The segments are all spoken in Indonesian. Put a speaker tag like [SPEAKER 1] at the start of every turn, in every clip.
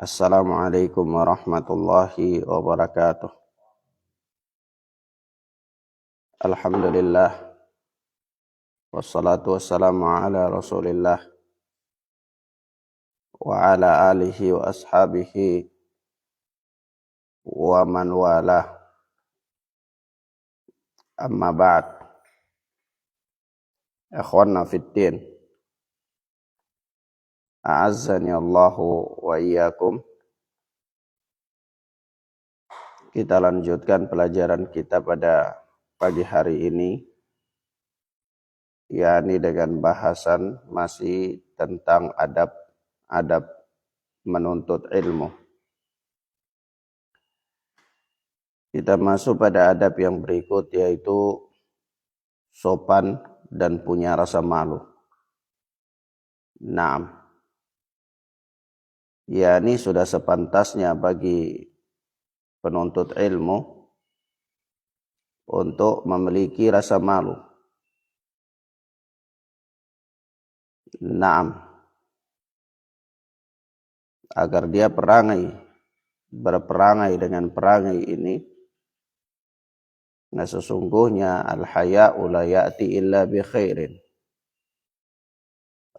[SPEAKER 1] Assalamualaikum warahmatullahi wabarakatuh. Alhamdulillah. Wassalatu wassalamu ala rasulillah. Wa ala alihi wa ashabihi wa man walah. Amma ba'd. Ikhwanna fiddin. A'azzani Allahu wa iyyakum. Kita lanjutkan pelajaran kita pada pagi hari ini, yakni dengan bahasan masih tentang adab menuntut ilmu. Kita masuk pada adab yang berikut, yaitu sopan dan punya rasa malu. Naam. Yakni sudah sepantasnya bagi penuntut ilmu untuk memiliki rasa malu. Naam. Agar dia berperangai dengan perangai ini. Nah, sesungguhnya al-haya'u la ya'ti illa bi khairin.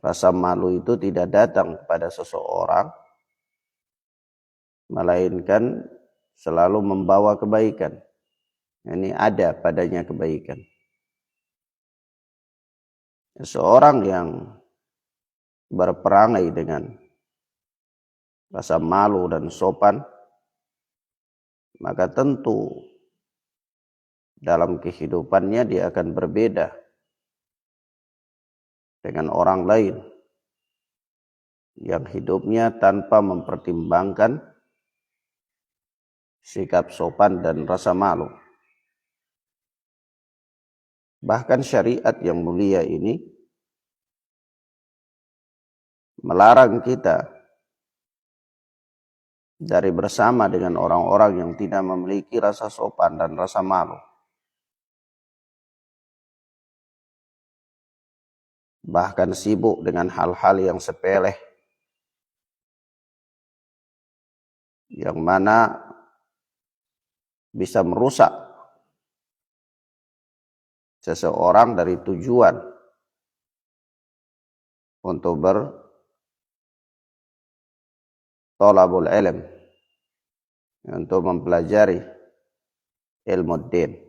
[SPEAKER 1] Rasa malu itu tidak datang kepada seseorang melainkan selalu membawa kebaikan. Ini ada padanya kebaikan. Seorang yang berperangai dengan rasa malu dan sopan, maka tentu dalam kehidupannya dia akan berbeda dengan orang lain yang hidupnya tanpa mempertimbangkan sikap sopan dan rasa malu. Bahkan syariat yang mulia ini melarang kita dari bersama dengan orang-orang yang tidak memiliki rasa sopan dan rasa malu. Bahkan sibuk dengan hal-hal yang sepele, yang mana bisa merusak seseorang dari tujuan untuk bertolabul ilm, untuk mempelajari ilmu din.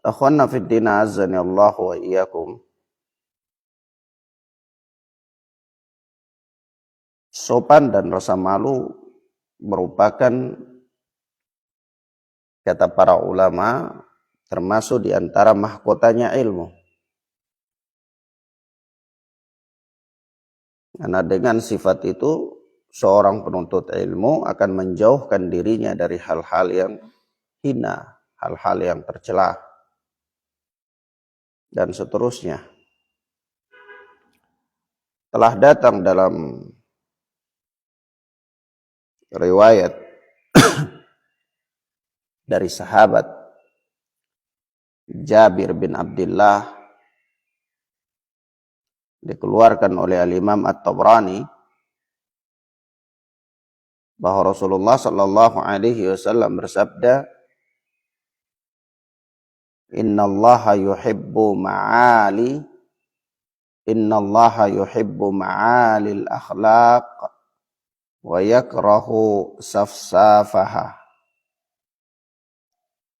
[SPEAKER 1] Akhwanna fid din, azani Allah wa iyyakum. Sopan dan rasa malu merupakan, kata para ulama, termasuk di antara mahkotanya ilmu. Karena dengan sifat itu, seorang penuntut ilmu akan menjauhkan dirinya dari hal-hal yang hina, hal-hal yang tercela, dan seterusnya. Telah datang dalam riwayat dari sahabat Jabir bin Abdullah, dikeluarkan oleh al-Imam At-Tabrani, bahwa Rasulullah sallallahu alaihi wasallam bersabda, Innallaha yuhibbu ma'alil akhlaq wa yakrahu safsafaha.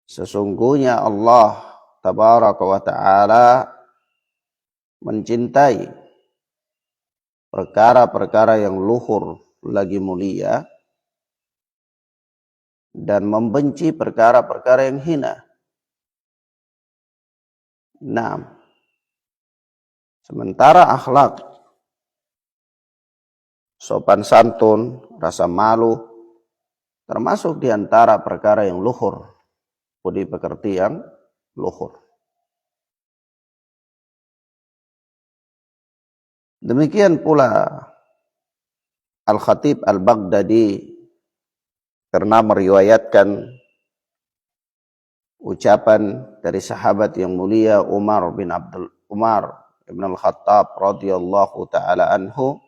[SPEAKER 1] Sesungguhnya Allah tabaraka wa ta'ala mencintai perkara-perkara yang luhur lagi mulia dan membenci perkara-perkara yang hina. Nah, sementara akhlak, sopan santun, rasa malu, termasuk di antara perkara yang luhur, budi pekerti yang luhur. Demikian pula Al-Khatib Al-Baghdadi pernah meriwayatkan ucapan dari sahabat yang mulia Umar bin Al-Khattab radhiyallahu taala anhu,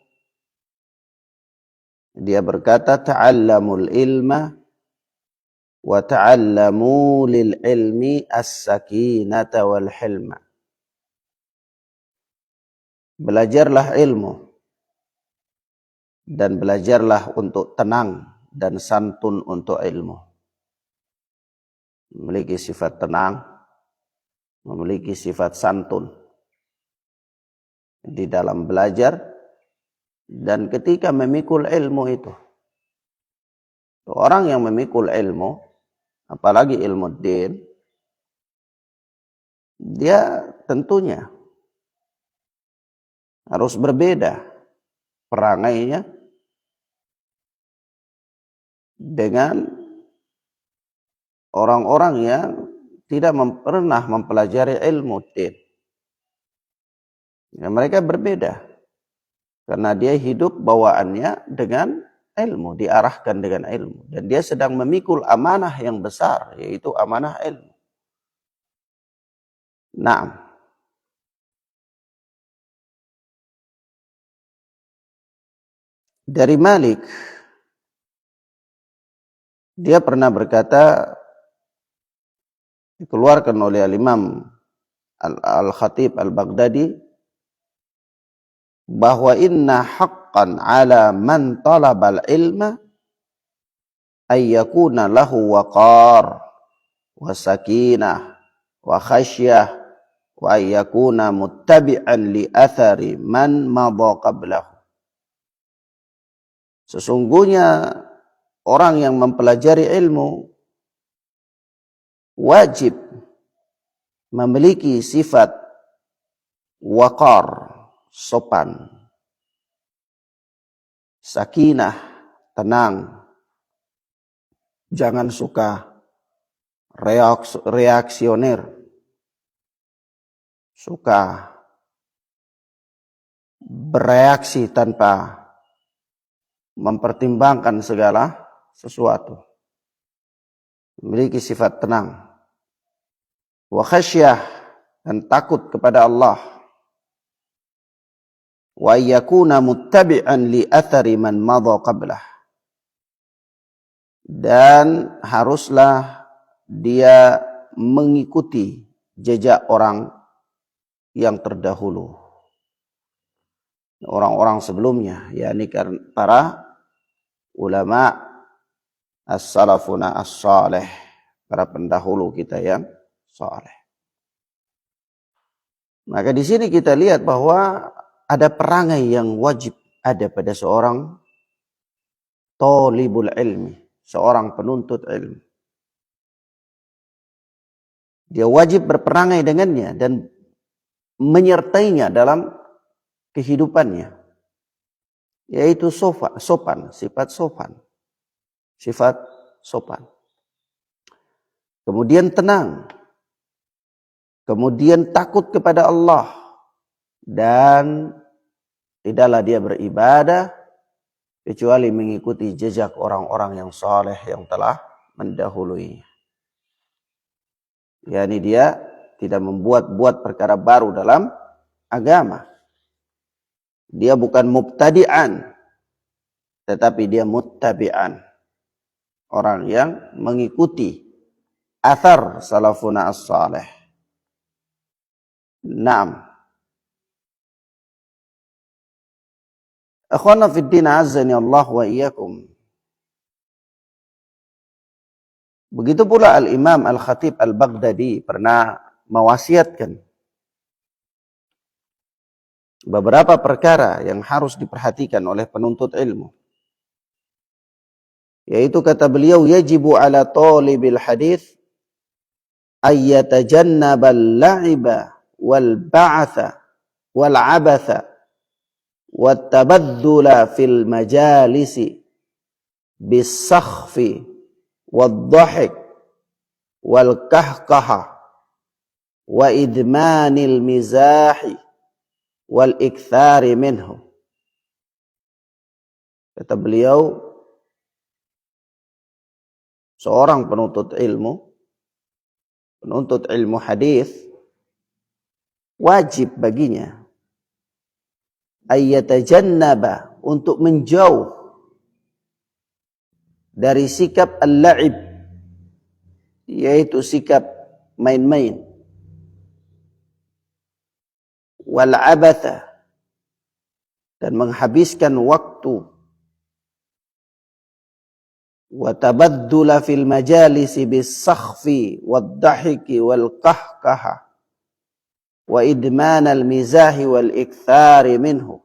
[SPEAKER 1] Dia berkata, ta'allamul ilma wa ta'allamu lil ilmi as-sakinata wal hilma. Belajarlah ilmu dan belajarlah untuk tenang dan santun untuk ilmu. Memiliki sifat tenang, memiliki sifat santun di dalam belajar dan ketika memikul ilmu itu. Orang yang memikul ilmu, apalagi ilmu din, dia tentunya harus berbeda perangainya dengan orang-orang yang tidak pernah mempelajari ilmu din. Ya, mereka berbeda karena dia hidup bawaannya dengan ilmu, diarahkan dengan ilmu, dan dia sedang memikul amanah yang besar, yaitu amanah ilmu. Nah, dari Malik, dia pernah berkata, dikeluarkan oleh Al-Imam Al-Khatib Al-Baghdadi, bahwa inna haqqan ala man talabal ilma ayyakuna lahu waqar wa sakinah wa khasyah wa ayyakuna muttabi'an li athari man madha qablahu. Sesungguhnya orang yang mempelajari ilmu wajib memiliki sifat waqar, sopan, sakinah, tenang, jangan suka reaksioner, suka bereaksi tanpa mempertimbangkan segala sesuatu. Memiliki sifat tenang. Wa khasyah, dan takut kepada Allah. Wa yakuna muttabi'an li athari man madha qablah. Dan haruslah dia mengikuti jejak orang yang terdahulu, orang-orang sebelumnya, yakni para ulama as-salafuna as-salih, para pendahulu kita yang saleh. Maka di sini kita lihat bahwa ada perangai yang wajib ada pada seorang talibul ilmi, seorang penuntut ilmu. Dia wajib berperangai dengannya dan menyertainya dalam kehidupannya, yaitu sopan, sifat sopan. Sifat sopan. Kemudian tenang. Kemudian takut kepada Allah. Dan tidaklah dia beribadah kecuali mengikuti jejak orang-orang yang saleh yang telah mendahului. yakni dia tidak membuat-buat perkara baru dalam agama. Dia bukan mubtadi'an, tetapi dia muttabi'an. Orang yang mengikuti athar salafuna as-salih. Naam. Akhwana fid din azzani Allah wa iyyakum. Begitu pula Al-Imam Al-Khatib Al-Baghdadi pernah mewasiatkan beberapa perkara yang harus diperhatikan oleh penuntut ilmu. Yaitu kata beliau, yajibu ala talibil hadith ayyatajannabal la'iba wal ba'atha wal abatha wat tabaddula fil majalisi bis sakhfi wad dhahik wal kahkaha wa idmanil mizahi wal ikthari minhu. Kata beliau, seorang penuntut ilmu hadis, wajib baginya ayyatajannaba, untuk menjauh dari sikap al-la'ib, yaitu sikap main-main, wal-abatha, dan menghabiskan waktu, wa tabaddula fil majalisi bis-sakhfi wad-dahiki wal-qahqaha wa idman al-mizahi wal-ikthari minhu.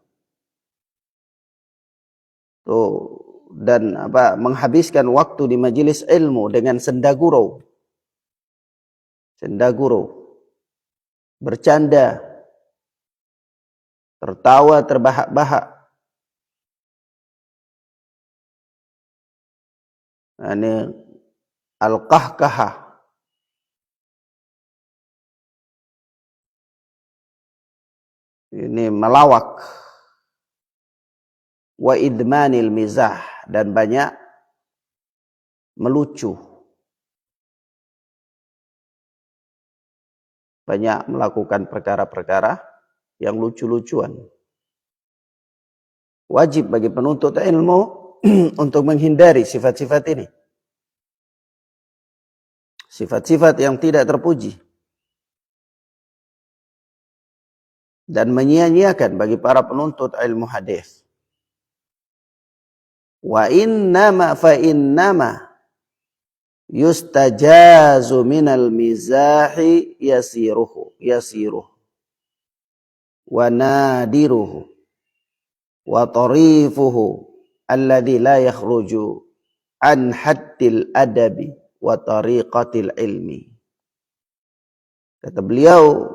[SPEAKER 1] Tuh, dan menghabiskan waktu di majelis ilmu dengan senda-gurau, bercanda, tertawa terbahak-bahak. Ini al-qahqahah, ini melawak. Wa idmanil mizah, dan banyak melucu, banyak melakukan perkara-perkara yang lucu-lucuan. Wajib bagi penuntut ilmu untuk menghindari sifat-sifat ini, sifat-sifat yang tidak terpuji, dan menyia-nyiakan bagi para penuntut ilmu hadis. Wa innama fa innama yustajazu minal mizahi yasiruhu wa nadiruhu wa tarifuhu alladhi la yakhruju an haddil adabi wa tariqatil ilmi. Kata beliau,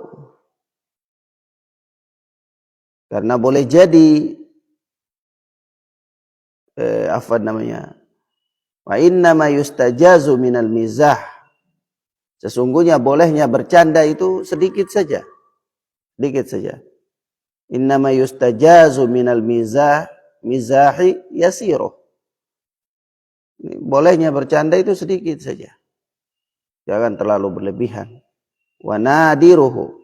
[SPEAKER 1] karena boleh jadi wa innama yustajazu minal mizah, sesungguhnya bolehnya bercanda itu sedikit saja. Innama yustajazu minal mizahi yasiruh, bolehnya bercanda itu sedikit saja, jangan terlalu berlebihan. Wa nadiruhu,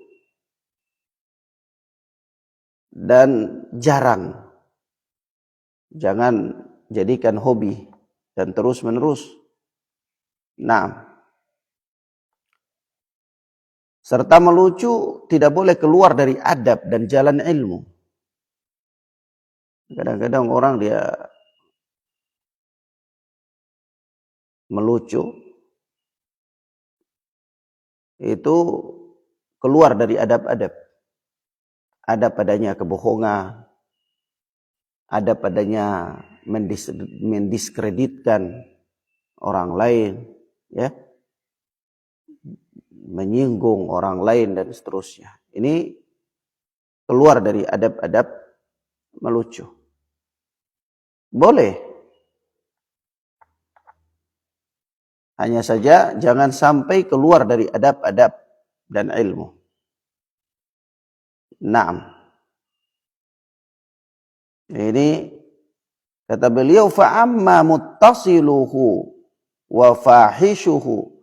[SPEAKER 1] dan jarang, jangan jadikan hobi dan terus menerus. Nah, serta melucu tidak boleh keluar dari adab dan jalan ilmu. Kadang-kadang orang dia melucu itu keluar dari adab-adab. Ada padanya kebohongan, ada padanya mendiskreditkan orang lain, ya, menyinggung orang lain dan seterusnya. Ini keluar dari adab-adab melucu. Boleh, hanya saja jangan sampai keluar dari adab-adab dan ilmu. Naam. Ini kata beliau, fa'amma muttasiluhu wa fahishuhu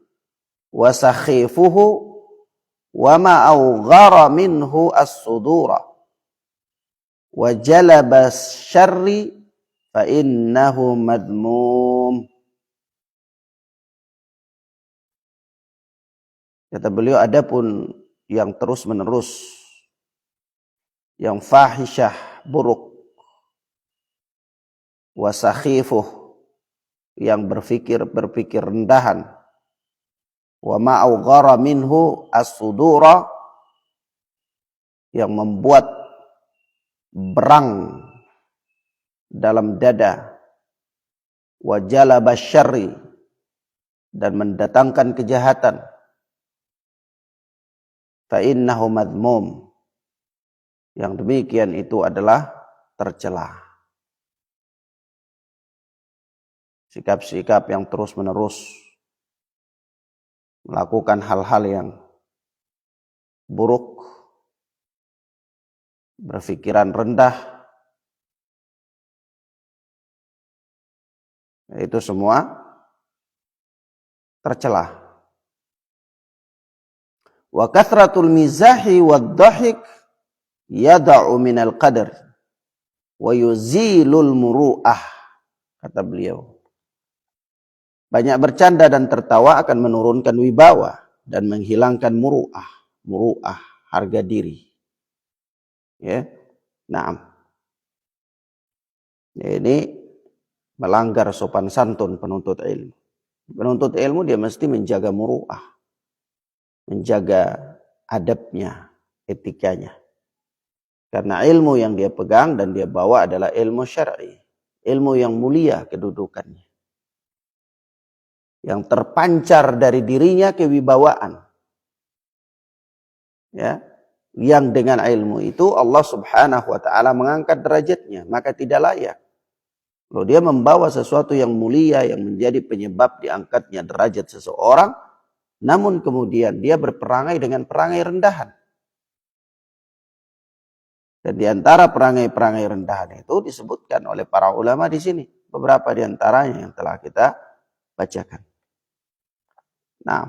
[SPEAKER 1] wa sakhifuhu wa ma awghara minhu as-sudura wa jalaba syarri fa innahu madmum. Kata beliau, adapun yang terus menerus, yang fahishah, buruk, wasakhifuh, yang berpikir rendahan, wa ma'awghara minhu as-sudura, yang membuat berang dalam dada, wa jalaba syarri, dan mendatangkan kejahatan, fa innahu madmum, yang demikian itu adalah tercela. Sikap-sikap yang terus-menerus melakukan hal-hal yang buruk, berpikiran rendah, itu semua tercela. Wa kathratul mizahi wad-dhahik yada'u minal qadar wa yuzilul muru'ah, kata beliau. Banyak bercanda dan tertawa akan menurunkan wibawa dan menghilangkan muru'ah, harga diri. Ya. Nah, ini melanggar sopan santun penuntut ilmu. Penuntut ilmu dia mesti menjaga muru'ah, menjaga adabnya, etikanya. Karena ilmu yang dia pegang dan dia bawa adalah ilmu syar'i, ilmu yang mulia kedudukannya. Yang terpancar dari dirinya kewibawaan. Ya, yang dengan ilmu itu Allah Subhanahu wa taala mengangkat derajatnya, maka tidak layak kalau dia membawa sesuatu yang mulia yang menjadi penyebab diangkatnya derajat seseorang, namun kemudian dia berperangai dengan perangai rendahan. Dan di antara perangai-perangai rendahan itu disebutkan oleh para ulama di sini, beberapa di antaranya yang telah kita bacakan. Nah,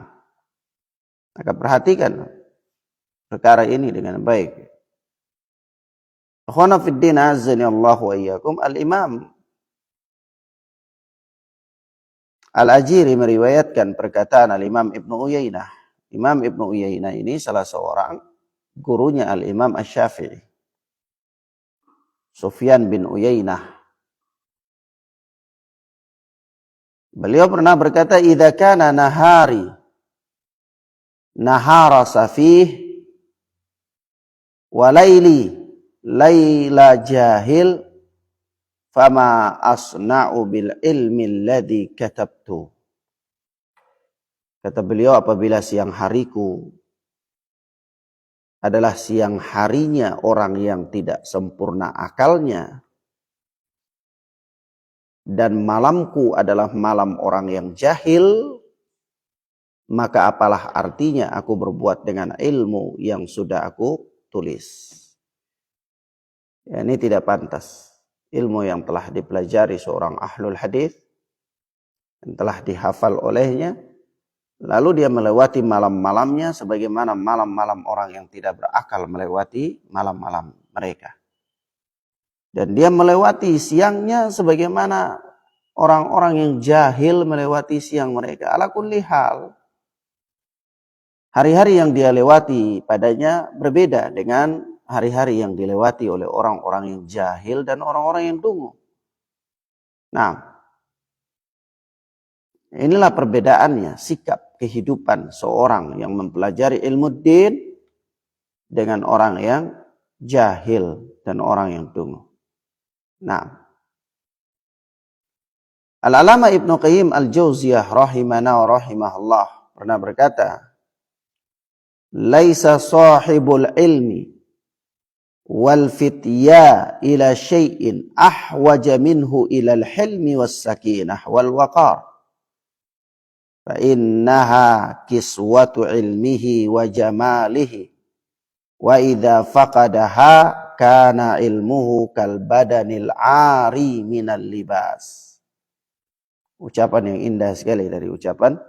[SPEAKER 1] maka perhatikan perkara ini dengan baik. Akhwana fid din azani Allah wa iyyakum, Al-Imam Al-Ajiri meriwayatkan perkataan Al-Imam Ibnu Uyainah. Imam Ibnu Uyainah ini salah seorang gurunya Al-Imam Asy-Syafi'i. Sufyan bin Uyainah. Beliau pernah berkata, "Idza kana nahara safih wa laila jahil, fama asna'u bil ilmi alladhi katabtu." Kata beliau, apabila siang hariku adalah siang harinya orang yang tidak sempurna akalnya, dan malamku adalah malam orang yang jahil, maka apalah artinya aku berbuat dengan ilmu yang sudah aku tulis. Ya, ini tidak pantas. Ilmu yang telah dipelajari seorang ahlul hadis, yang telah dihafal olehnya, lalu dia melewati malam-malamnya sebagaimana malam-malam orang yang tidak berakal melewati malam-malam mereka. Dan dia melewati siangnya sebagaimana orang-orang yang jahil melewati siang mereka. Ala kulli hal, hari-hari yang dia lewati padanya berbeda dengan hari-hari yang dilewati oleh orang-orang yang jahil dan orang-orang yang dungu. Nah, inilah perbedaannya sikap kehidupan seorang yang mempelajari ilmu din dengan orang yang jahil dan orang yang dungu. Nah, Al-Alama Ibnu Qayyim Al-Jauziyah rahimana wa rahimahullah pernah berkata, "Laisa sahibul ilmi wal fitya ila syai'in ahwaja minhu ila al-hilmi was sakinah wal waqar. Fa innaha kiswatu ilmihi wa jamalihi. Wa idza faqadaha kana ilmuhu kal badanil ari minal libas." Ucapan yang indah sekali dari ucapan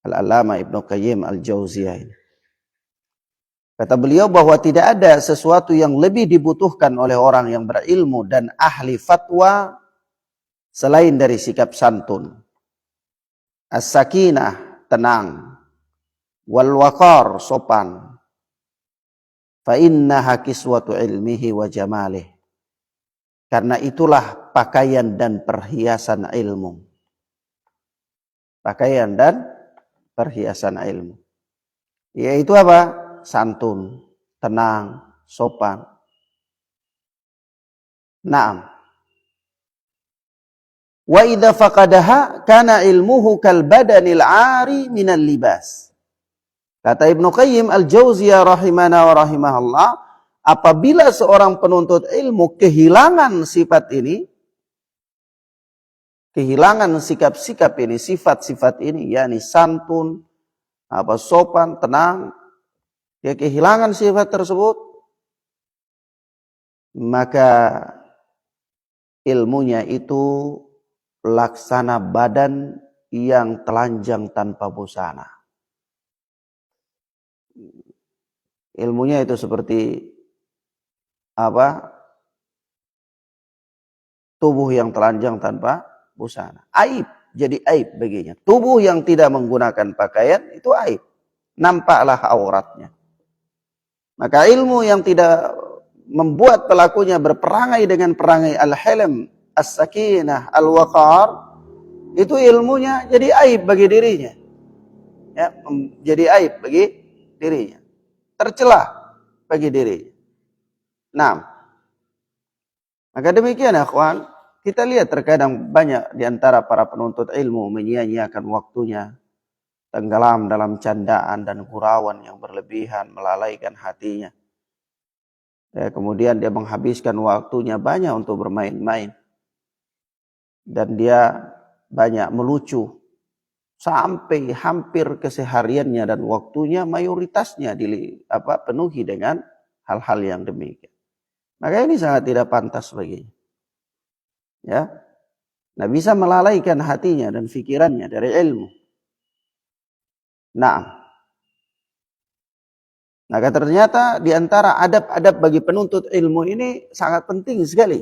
[SPEAKER 1] Al-Alama Ibnu Qayyim Al-Jauziyah ini. Kata beliau bahwa tidak ada sesuatu yang lebih dibutuhkan oleh orang yang berilmu dan ahli fatwa selain dari sikap santun, as-sakinah, tenang, wal waqar, sopan. Fa innaha kiswatu ilmihi wa jamalih. Karena itulah pakaian dan perhiasan ilmu. Pakaian dan perhiasan ilmu. Yaitu apa? Santun, tenang, sopan. Naam. Wa idza faqadaha kana ilmuhu kal badanil ari minal libas. Kata Ibnu Qayyim Al-Jauziyah rahimana wa rahimahullah, apabila seorang penuntut ilmu kehilangan sifat ini, kehilangan sikap-sikap ini, sifat-sifat ini, yakni santun, sopan, tenang, dia kehilangan sifat tersebut, maka ilmunya itu laksana badan yang telanjang tanpa busana. Ilmunya itu seperti tubuh yang telanjang tanpa busana. Aib jadi aib baginya. Tubuh yang tidak menggunakan pakaian itu aib. Nampaklah auratnya. Maka ilmu yang tidak membuat pelakunya berperangai dengan perangai al-hilm, as-sakinah, al-waqar, itu ilmunya jadi aib bagi dirinya. Ya, jadi aib bagi dirinya. Tercela bagi dirinya. Nah, maka demikian akhwan, kita lihat terkadang banyak di antara para penuntut ilmu menyia-nyiakan waktunya, tenggelam dalam candaan dan gurauan yang berlebihan, melalaikan hatinya. Ya, kemudian dia menghabiskan waktunya banyak untuk bermain-main. Dan dia banyak melucu. Sampai hampir kesehariannya dan waktunya mayoritasnya penuhi dengan hal-hal yang demikian. Maka ini sangat tidak pantas baginya. Ya. Nah, bisa melalaikan hatinya dan fikirannya dari ilmu. Nah, maka ternyata di antara adab-adab bagi penuntut ilmu ini sangat penting sekali.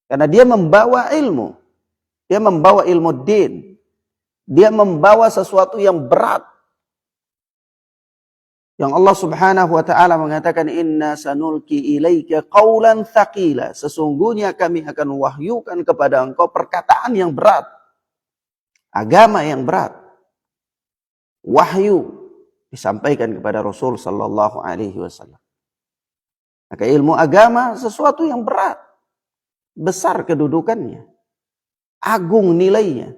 [SPEAKER 1] Karena dia membawa ilmu. Dia membawa ilmu din. Dia membawa sesuatu yang berat. Yang Allah Subhanahu wa taala mengatakan, "Inna sanulki ilaika qaulan tsaqila." Sesungguhnya kami akan wahyukan kepada engkau perkataan yang berat. Agama yang berat. Wahyu disampaikan kepada Rasul sallallahu alaihi wasallam. Maka ilmu agama sesuatu yang berat. Besar kedudukannya. Agung nilainya.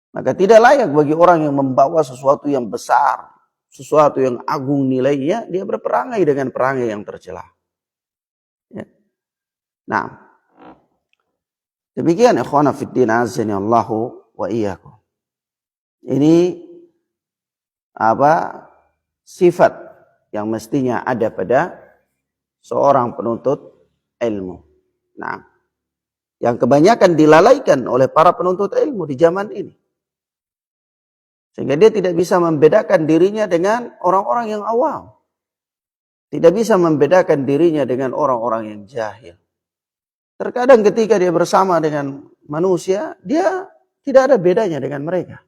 [SPEAKER 1] Maka tidak layak bagi orang yang membawa sesuatu yang besar, sesuatu yang agung nilainya, dia berperangai dengan perangai yang tercela. Ya. Nah, demikian ikhwana fiddin azani Allahu wa iyyakum. Ini sifat yang mestinya ada pada seorang penuntut ilmu. Nah, yang kebanyakan dilalaikan oleh para penuntut ilmu di zaman ini. Sehingga dia tidak bisa membedakan dirinya dengan orang-orang yang awam. Tidak bisa membedakan dirinya dengan orang-orang yang jahil. Terkadang ketika dia bersama dengan manusia, dia tidak ada bedanya dengan mereka.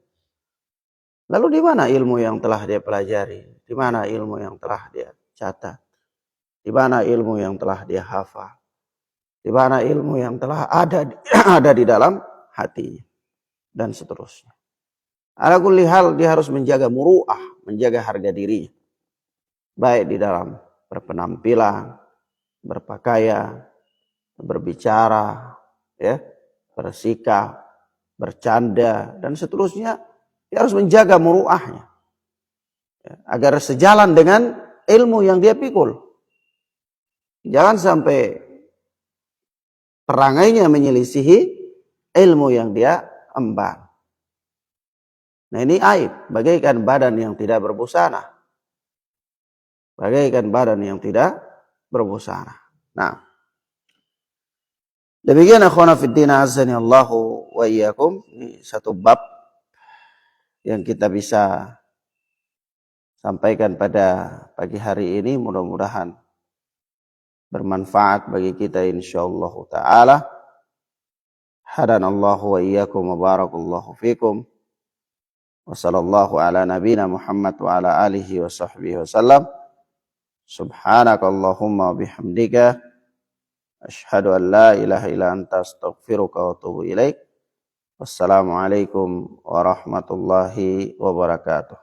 [SPEAKER 1] Lalu di mana ilmu yang telah dia pelajari? Di mana ilmu yang telah dia catat? Di mana ilmu yang telah dia hafal? Di mana ilmu yang telah ada di dalam hatinya? Dan seterusnya. Ala kulli hal dia harus menjaga muru'ah, menjaga harga dirinya. Baik di dalam berpenampilan, berpakaian, berbicara, ya, bersikap, bercanda, dan seterusnya. Dia harus menjaga muru'ahnya. Ya, agar sejalan dengan ilmu yang dia pikul. Jangan sampai perangainya menyelisihi ilmu yang dia emban. Nah, ini aib, bagaikan badan yang tidak berbusana. Bagaikan badan yang tidak berbusana. Nah, demikian akhwana fiddin azani Allahu wa iyyakum. Ini satu bab yang kita bisa sampaikan pada pagi hari ini. Mudah-mudahan bermanfaat bagi kita insyaallah ta'ala. Hadanallahu wa iyyakum wa barakallahu fikum. Wa sallallahu ala nabina Muhammad wa ala alihi wa sahbihi wa sallam. Subhanakallahumma bihamdika asyhadu an la ilaha illa anta astaghfiruka wa atubu ilaik. Wassalamualaikum warahmatullahi wabarakatuh.